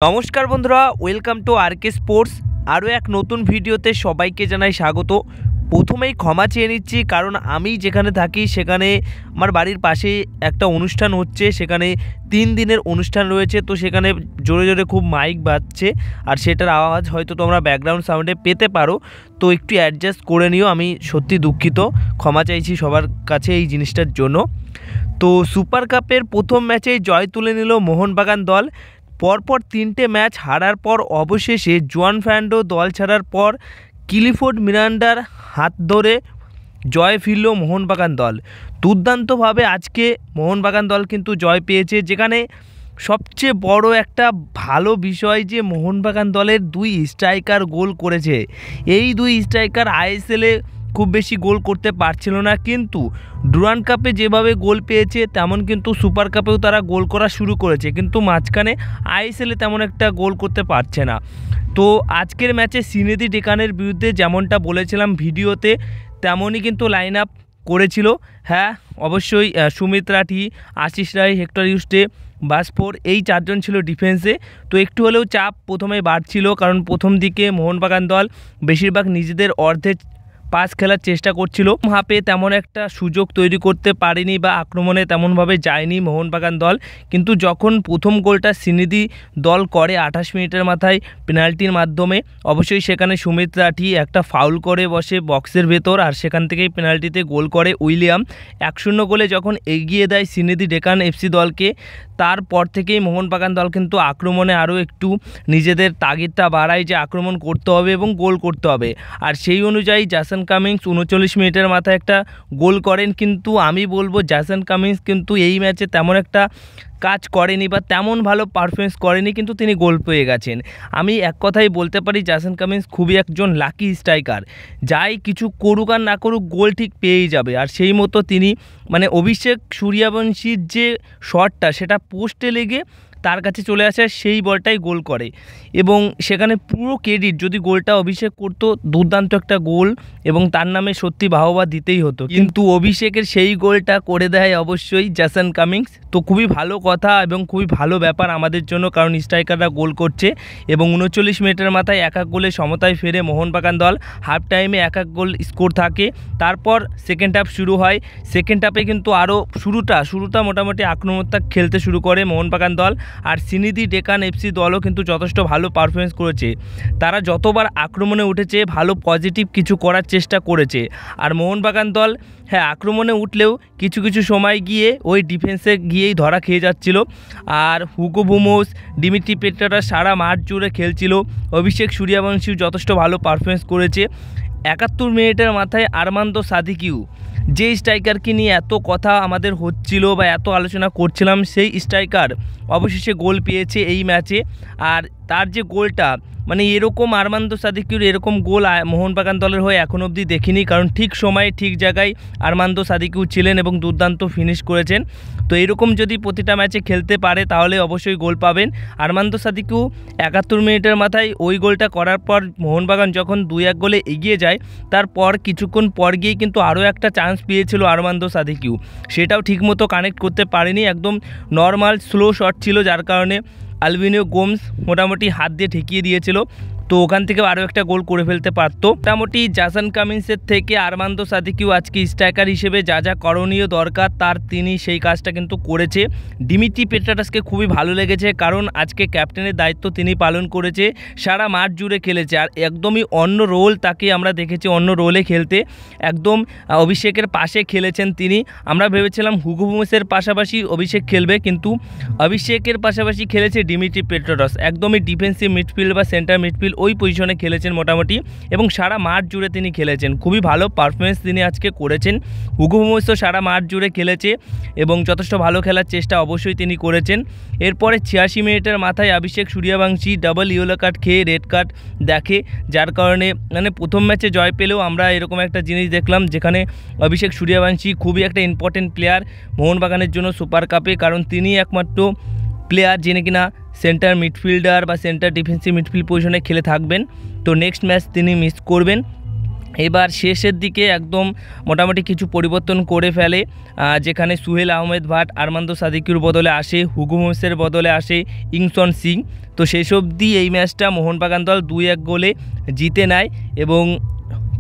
নমস্কার বন্ধুরা, welcome to আরকে sports. আরও এক নতুন ভিডিওতে সবাইকে জানাই স্বাগত। প্রথমেই ক্ষমা চেয়ে নিচ্ছি, কারণ আমি যেখানে থাকি সেখানে আমার বাড়ির পাশে একটা অনুষ্ঠান হচ্ছে, সেখানে 3 দিনের অনুষ্ঠান রয়েছে। তো সেখানে জোরে জোরে খুব মাইক বাজছে, আর সেটার আওয়াজ হয়তো তোমরা ব্যাকগ্রাউন্ড সাউন্ডে পেতে পারো। তো একটু অ্যাডজাস্ট করে নিও, আমি সত্যি দুঃখিত, ক্ষমা চাইছি সবার কাছে এই জিনিসটার জন্য। তো সুপার কাপের প্রথম ম্যাচেই জয় তুলে নিল মোহনবাগান দল। পরপর 3টে ম্যাচ হারার পর অবশেষে জুয়ান ফ্যান্ডো দল ছাড়ার পর ক্লিফোর্ড মিরান্ডার হাত ধরে জয় ফিরল মোহনবাগান দল। দুর্দান্তভাবে আজকে মোহনবাগান দল কিন্তু জয় পেয়েছে, যেখানে সবচেয়ে বড় একটা ভালো বিষয় যে মোহনবাগান দলের 2 স্ট্রাইকার গোল করেছে। এই 2 স্ট্রাইকার আইএসএলে খুব বেশি গোল করতে পারছিল না, কিন্তু ডুরান্ড কাপে যেভাবে গোল পেয়েছে তেমন কিন্তু সুপার কাপেও তারা গোল করা শুরু করেছে, কিন্তু মাঝখানে আইএসএলে তেমন একটা গোল করতে পারছে না। তো আজকের ম্যাচে সিনেদি ডেকানের বিরুদ্ধে যেমনটা বলেছিলাম ভিডিওতে, তেমনই কিন্তু লাইন আপ করেছিল। হ্যাঁ, অবশ্যই সুমিত রাঠি, আশিস রায়, হেক্টর ইউস্টে, বাসফোর, এই 4 জন ছিল ডিফেন্সে। তো একটু হলেও চাপ প্রথমে বাড়ছিল, কারণ প্রথম দিকে মোহনবাগান দল বেশিরভাগ নিজেদের অর্ধে পাস খেলার চেষ্টা করছিল। হাফে তেমন একটা সুযোগ তৈরি করতে পারেনি বা আক্রমণে তেমনভাবে যায়নি মোহনবাগান দল, কিন্তু যখন প্রথম গোলটা সিনেদি দল করে 28 মিনিটের মাথায় পেনাল্টির মাধ্যমে, অবশ্যই সেখানে সুমিত রাঠি একটা ফাউল করে বসে বক্সের ভেতর, আর সেখান থেকেই পেনাল্টিতে গোল করে উইলিয়াম। 1-0 গোলে যখন এগিয়ে দেয় সিনেদি ডেকান এফসি দলকে, তারপর থেকেই মোহনবাগান দল কিন্তু আক্রমণে আরও একটু নিজেদের তাগিদটা বাড়ায় যে আক্রমণ করতে হবে এবং গোল করতে হবে। আর সেই অনুযায়ী জ্যাসন কামিংস 39 মিনিটের মাথায় একটা গোল করেন, কিন্তু আমি বলবো জ্যাসন কামিংস কিন্তু এই ম্যাচে তেমন একটা কাজ করেনি বা তেমন ভালো পারফরমেন্স করেনি, কিন্তু তিনি গোল পেয়ে গেছেন। আমি এক কথাই বলতে পারি জ্যাসন কামিংস খুবই একজন লাকি স্ট্রাইকার, যাই কিছু করুক আর না করুক গোল ঠিক পেয়েই যাবে। আর সেই মতো তিনি অভিষেক সূর্যবংশীর যে শটটা, সেটা পোস্টে লেগে তার কাছে চলে আসে, সেই বলটাই গোল করে, এবং সেখানে পুরো ক্রেডিট যদি গোলটা অভিষেক করতো, দুর্দান্ত একটা গোল, এবং তার নামে সত্যি বাহবা দিতেই হতো, কিন্তু অভিষেকের সেই গোলটা করে দেয় অবশ্যই জ্যাসন কামিংস। তো খুবই ভালো কথা এবং খুবই ভালো ব্যাপার আমাদের জন্য, কারণ স্ট্রাইকাররা গোল করছে। এবং 39 মিনিটের মাথায় 1-1 গোলে সমতায় ফেরে মোহনবাগান দল। হাফ টাইমে 1-1 গোল স্কোর থাকে, তারপর সেকেন্ড হাফ শুরু হয়। সেকেন্ড হাফে কিন্তু আরও শুরুটা মোটামুটি আক্রমণাত্মক খেলতে শুরু করে মোহনবাগান দল। আর সিনেদি ডেকান এফসি দলও কিন্তু যথেষ্ট ভালো পারফরমেন্স করেছে, তারা যতবার আক্রমণে উঠেছে ভালো পজিটিভ কিছু করার চেষ্টা করেছে। আর মোহনবাগান দল হ্যাঁ আক্রমণে উঠলেও কিছু কিছু সময় গিয়ে ওই ডিফেন্সে গিয়েই ধরা খেয়ে যাচ্ছিল। আর হুগো বুমোস, ডিমিট্রি পেট্রারা সারা মাঠ জুড়ে খেলছিল। অভিষেক সূর্যবংশী যথেষ্ট ভালো পারফরমেন্স করেছে। 71 মিনিটের মাথায় আরমান্দো সাদিকিউ, যে স্ট্রাইকারকে নিয়ে এত কথা আমাদের হচ্ছিল বা এত আলোচনা করছিলাম, সেই স্ট্রাইকার অবশেষে গোল পেয়েছে এই ম্যাচে। আর তার যে গোলটা, এরকম আরমান্দো সাদিকিউর এরকম গোল মোহনবাগান দলের হয়ে এখন অবধি দেখিনি, কারণ ঠিক সময়ে ঠিক জায়গায় আরমান্দো সাদিকিউ ছিলেন এবং দুর্দান্ত ফিনিশ করেছেন। তো এরকম যদি প্রতিটা ম্যাচে খেলতে পারে তাহলে অবশ্যই গোল পাবেন। আরমান্দো সাদিকিউ 71 মিনিটের মাথায় ওই গোলটা করার পর মোহনবাগান যখন 2-1 গোলে এগিয়ে যায়, তারপর কিছুক্ষণ পর গিয়েই কিন্তু আরও একটা চান্স পেয়েছিল আরমান্দো সাদিকিউ, সেটাও ঠিকমতো কানেক্ট করতে পারেনি, একদম নর্মাল স্লো শট ছিল, যার কারণে আলবিনিও গোমস মোটামুটি হাত দিয়ে ঠেকিয়ে দিয়েছিল। তো ওখান থেকে আরও একটা গোল করে ফেলতে পারতো। মোটামুটি জ্যাসন কামিংসের থেকে আরমান্দো সাদিকিউ আজকে স্ট্রাইকার হিসেবে যা যা করণীয় দরকার তিনি সেই কাজটা কিন্তু করেছে। ডিমিট্রি পেট্রাটাসকে খুবই ভালো লেগেছে, কারণ আজকে ক্যাপ্টেনের দায়িত্ব তিনি পালন করেছে, সারা মাঠ জুড়ে খেলেছে, আর একদমই অন্য রোল তাকে আমরা দেখেছি, অন্য রোলে খেলতে। একদম অভিষেকের পাশে খেলেছেন তিনি। আমরা ভেবেছিলাম হুগো বুমোসের পাশাপাশি অভিষেক খেলবে, কিন্তু অভিষেকের পাশাপাশি খেলেছে ডিমিট্রি পেট্রাটাস, একদমই ডিফেন্সিভ মিডফিল্ড বা সেন্টার মিডফিল্ড ওই পজিশনে খেলেছেন মোটামুটি, এবং সারা মাঠ জুড়ে তিনি খেলেছেন। খুবই ভালো পারফরমেন্স তিনি আজকে করেছেন। হুগো বুমোসও সারা মাঠ জুড়ে খেলেছে এবং যথেষ্ট ভালো খেলার চেষ্টা অবশ্যই তিনি করেছেন। এরপরে 86 মিনিটের মাথায় অভিষেক সূর্যবংশী ডাবল ইয়েলো কার্ড খেয়ে রেড কার্ড দেখে, যার কারণে প্রথম ম্যাচে জয় পেলেও আমরা এরকম একটা জিনিস দেখলাম, যেখানে অভিষেক সূর্যবংশী খুবই একটা ইম্পর্টেন্ট প্লেয়ার মোহনবাগানের জন্য সুপার কাপে, কারণ তিনি একমাত্র প্লেয়ার যিনি কিনা সেন্টার মিডফিল্ডার বা সেন্টার ডিফেন্সিভ মিডফিল্ড পজিশনে খেলে থাকবেন। তো নেক্সট ম্যাচ তিনি মিস করবেন। এবার শেষের দিকে একদম মোটামুটি কিছু পরিবর্তন করে ফেলে, যেখানে সুহেল আহমেদ ভাট আরমান্দ সাদিকুর বদলে আসে, হুগো মোসের বদলে আসে ইংসন সিং। তো শেষ অবধি এই ম্যাচটা মোহনবাগান দল 2-1 গোলে জিতে নেয় এবং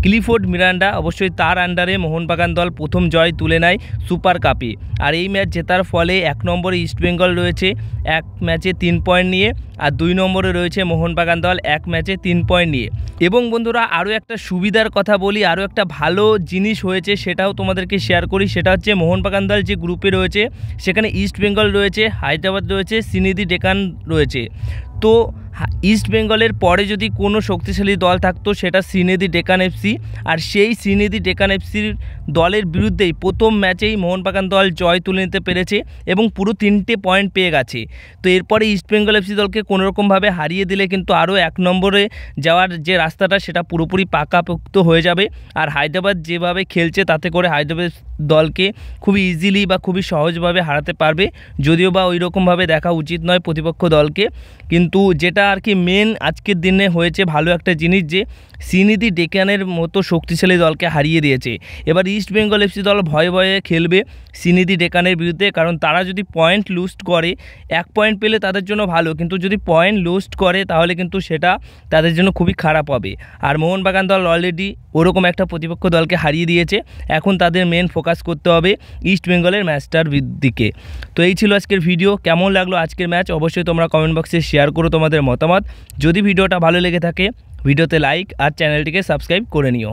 ক্লিফোর্ড মিরান্ডা অবশ্যই তার আন্ডারে মোহনবাগান দল প্রথম জয় তুলে নেয় সুপার কাপে। আর এই ম্যাচ জেতার ফলে 1 নম্বরে ইস্টবেঙ্গল রয়েছে 1 ম্যাচে 3 পয়েন্ট নিয়ে, আর 2 নম্বরে রয়েছে মোহনবাগান দল 1 ম্যাচে 3 পয়েন্ট নিয়ে। এবং বন্ধুরা আরও একটা সুবিধার কথা বলি, আরও একটা ভালো জিনিস হয়েছে সেটাও তোমাদেরকে শেয়ার করি। সেটা হচ্ছে মোহনবাগান দল যে গ্রুপে রয়েছে সেখানে ইস্টবেঙ্গল রয়েছে, হায়দ্রাবাদ রয়েছে, সিনিদি ডেকান রয়েছে। তো ইস্টবেঙ্গলের পরে যদি কোনো শক্তিশালী দল থাকতো সেটা শ্রীনিধি ডেকান এফসি, আর সেই শ্রীনিধি ডেকান এফসির দলের বিরুদ্ধেই প্রথম ম্যাচেই মোহনবাগান দল জয় তুলে নিতে পেরেছে এবং পুরো 3টে পয়েন্ট পেয়ে গেছে। তো এরপরে ইস্টবেঙ্গল এফসি দলকে কোনোরকমভাবে হারিয়ে দিলে কিন্তু আরও 1 নম্বরে যাওয়ার যে রাস্তাটা সেটা পুরোপুরি পাকাপোক্ত হয়ে যাবে। আর হায়দ্রাবাদ যেভাবে খেলছে তাতে করে হায়দ্রাবাদ দলকে খুবই ইজিলি বা খুবই সহজভাবে হারাতে পারবে, যদিও বা ওই রকমভাবে দেখা উচিত নয় প্রতিপক্ষ দলকে। কিন্তু যেটা আর কি মেন আজকের দিনে হয়েছে ভালো একটা জিনিস যে শ্রীনিধি ডেকানের মতো শক্তিশালী দলকে হারিয়ে দিয়েছে। এবার ইস্টবেঙ্গল এফসি দল ভয়ে ভয়ে খেলবে শ্রীনিধি ডেকানের বিরুদ্ধে, কারণ তারা যদি পয়েন্ট লুজ করে 1 পয়েন্ট পেলে তাদের জন্য ভালো, কিন্তু যদি পয়েন্ট লুজ করে তাহলে কিন্তু সেটা তাদের জন্য খুবই খারাপ হবে। আর মোহনবাগান দল অলরেডি ওরকম একটা প্রতিপক্ষ দলকে হারিয়ে দিয়েছে, এখন তাদের মেন ফোকাস করতে হবে ইস্টবেঙ্গলের ম্যাচটার দিকে। তো এই ছিল আজকের ভিডিও। কেমন লাগলো আজকের ম্যাচ অবশ্যই তোমরা কমেন্ট বক্সে শেয়ার করো তোমাদের মতামত। যদি ভিডিওটা ভালো লেগে থাকে ভিডিওতে লাইক আর চ্যানেলটিকে সাবস্ক্রাইব করে নিও।